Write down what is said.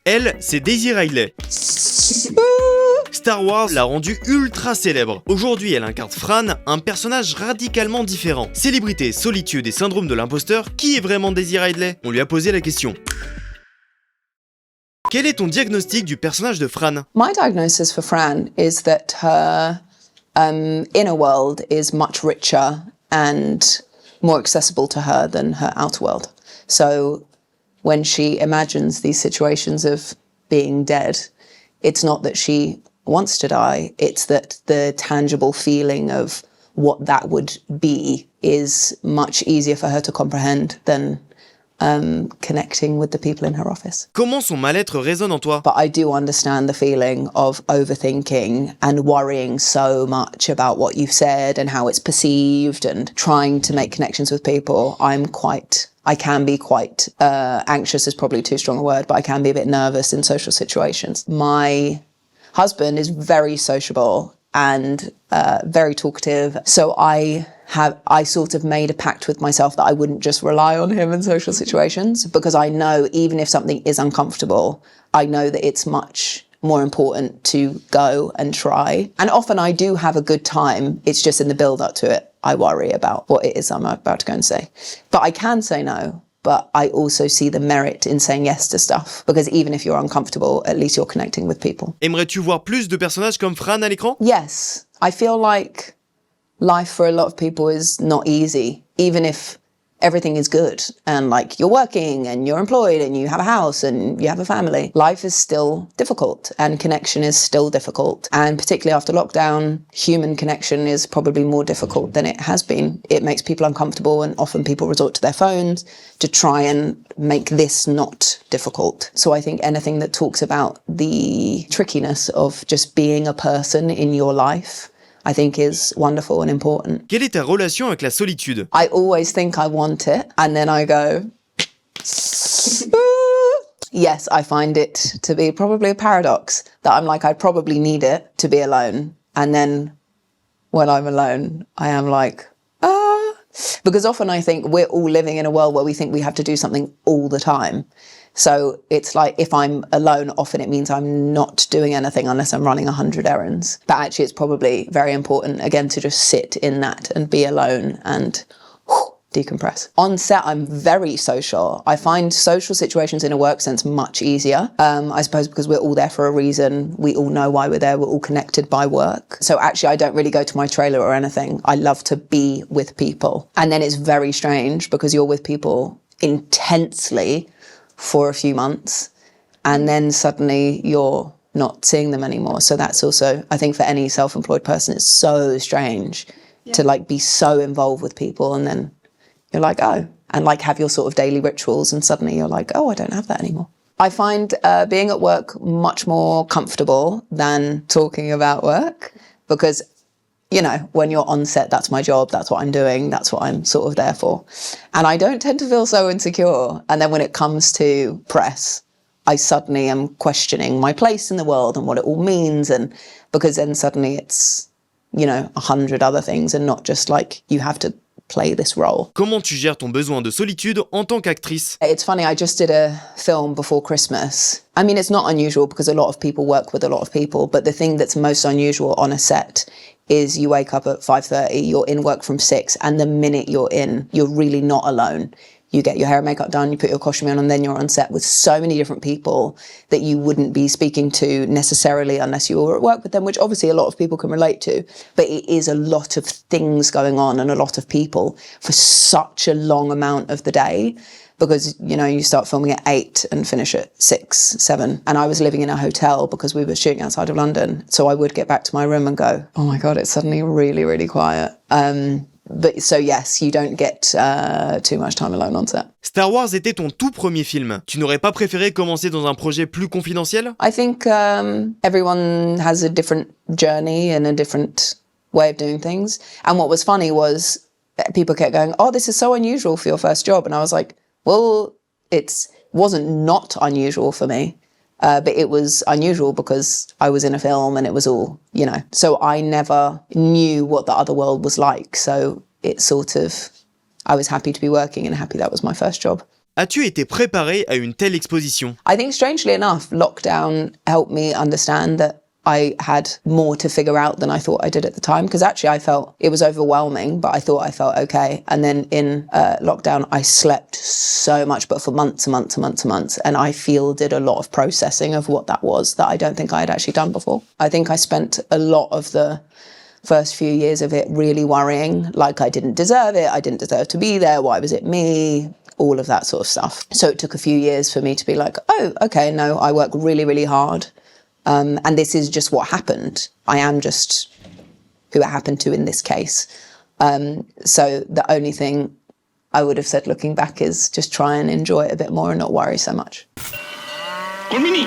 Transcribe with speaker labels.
Speaker 1: Elle, c'est Daisy Ridley. Star Wars l'a rendue ultra célèbre. Aujourd'hui, elle incarne Fran, un personnage radicalement différent. Célébrité, solitude et syndrome de l'imposteur, qui est vraiment Daisy Ridley? On lui a posé la question. Quel est ton diagnostic du personnage de Fran?
Speaker 2: My diagnosis for Fran is that her inner world is much richer and more accessible to her than her outer world. So when she imagines these situations of being dead, it's not that she wants to die, it's that the tangible feeling of what that would be is much easier for her to comprehend than connecting with the people in her office.
Speaker 1: Comment son mal-être résonne en toi?
Speaker 2: But I do understand the feeling of overthinking and worrying so much about what you've said and how it's perceived and trying to make connections with people. I can be quite anxious is probably too strong a word, but I can be a bit nervous in social situations. My husband is very sociable and very talkative, so I sort of made a pact with myself that I wouldn't just rely on him in social situations, because I know even if something is uncomfortable, I know that it's much more important to go and try. And often I do have a good time, it's just in the build-up to it, I worry about what it is I'm about to go and say. But I can say no, but I also see the merit in saying yes to stuff, because even if you're uncomfortable, at least you're connecting with people.
Speaker 1: Aimerais-tu voir plus de personnages comme Fran à l'écran?
Speaker 2: Yes, I feel like life for a lot of people is not easy, even if everything is good and like you're working and you're employed and you have a house and you have a family. Life is still difficult and connection is still difficult. And particularly after lockdown, human connection is probably more difficult than it has been. It makes people uncomfortable and often people resort to their phones to try and make this not difficult. So I think anything that talks about the trickiness of just being a person in your life, I think is wonderful and important.
Speaker 1: Quelle est ta relation avec la solitude?
Speaker 2: I always think I want it, and then I go, yes, I find it to be probably a paradox, that I'm like, I probably need it to be alone. And then when I'm alone, I am like, because often I think we're all living in a world where we think we have to do something all the time. So it's like if I'm alone, often it means I'm not doing anything unless I'm running 100 errands. But actually it's probably very important, again, to just sit in that and be alone and decompress. On set, I'm very social. I find social situations in a work sense much easier. I suppose because we're all there for a reason. We all know why we're there. We're all connected by work. So actually, I don't really go to my trailer or anything. I love to be with people. And then it's very strange because you're with people intensely for a few months, and then suddenly you're not seeing them anymore. So that's also, I think for any self-employed person, it's so strange to like be so involved with people and then you're like, oh, and like have your sort of daily rituals and suddenly you're like, oh, I don't have that anymore. I find being at work much more comfortable than talking about work because, you know, when you're on set, that's my job, that's what I'm doing, that's what I'm sort of there for. And I don't tend to feel so insecure. And then when it comes to press, I suddenly am questioning my place in the world and what it all means. And because then suddenly it's, you know, 100 other things and not just like you have to play this role.
Speaker 1: Comment tu gères ton besoin de solitude en tant qu'actrice?
Speaker 2: It's funny, I just did a film before Christmas. I mean, it's not unusual because a lot of people work with a lot of people, but the thing that's most unusual on a set is you wake up at 5:30, you're in work from 6, and the minute you're in, you're really not alone. You get your hair and makeup done, you put your costume on, and then you're on set with so many different people that you wouldn't be speaking to necessarily unless you were at work with them, which obviously a lot of people can relate to. But it is a lot of things going on and a lot of people for such a long amount of the day. Because, you know, you start filming at 8 and finish at 6, 7. And I was living in a hotel because we were shooting outside of London. So I would get back to my room and go, oh my God, it's suddenly really, really quiet. But so yes, you don't get too much time alone on set.
Speaker 1: Star Wars était ton tout premier film. Tu n'aurais pas préféré commencer dans un projet plus confidentiel?
Speaker 2: I think everyone has a different journey and a different way of doing things. And what was funny was people kept going, oh, this is so unusual for your first job. And I was like, well, it wasn't not unusual for me, but it was unusual because I was in a film and it was all, you know. So I never knew what the other world was like. So it sort of, I was happy to be working and happy that was my first job.
Speaker 1: As-tu été préparée à une telle exposition?
Speaker 2: I think strangely enough, lockdown helped me understand that I had more to figure out than I thought I did at the time, because actually I felt it was overwhelming, but I thought I felt okay. And then in lockdown, I slept so much, but for months and months and months and months. And I did a lot of processing of what that was that I don't think I had actually done before. I think I spent a lot of the first few years of it really worrying, like I didn't deserve it, I didn't deserve to be there, why was it me? All of that sort of stuff. So it took a few years for me to be like, oh, okay, no, I work really, really hard. And this is just what happened. I am just who it happened to in this case. So the only thing I would have said looking back is just try and enjoy it a bit more and not worry so much.
Speaker 3: Konbini!